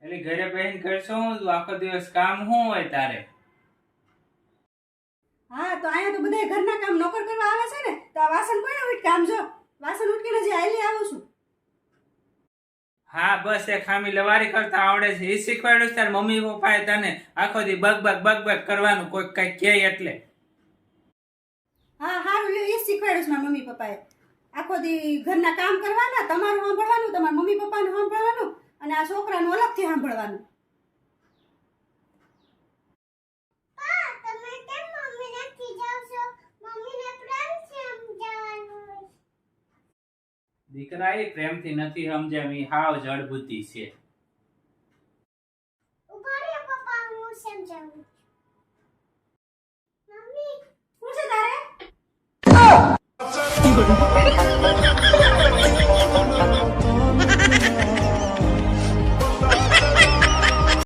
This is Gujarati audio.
એટલે ઘરે બેહીને કરશો હું તું? આખો દિવસ કામ શું હોય તારે? હા તો અહીંયા તો બધા ઘરના કામ નોકર કરવા આવે છે ને, તો આ વાસણ કોને ઉઠ કામ જો વાસણ ઉઠકીને જે હાલી આવું છું. હા બસ એ ખામી લવારી કરતા આવડે છે, એ શીખવાડ્યું છે તાર મમ્મી પપ્પાએ તને? આખો દી બગ બગ બગ બગ કરવાનું, કોઈ કઈ કહે એટલે. હા હારું લ્યો, એ જ શીખવાડ્યું છે મારા મમ્મી પપ્પાએ. આખો દી ઘરના કામ કરવાના, તમારું સાંભળવાનું, તમારા મમ્મી પપ્પાનું સાંભળવાનું, અને આ છોકરાનું અલગથી સાંભળવાનું. દીકરા એ પ્રેમથી નથી સમજાવી, હાવ જડ બુદ્ધિ છે. શું છે તારે?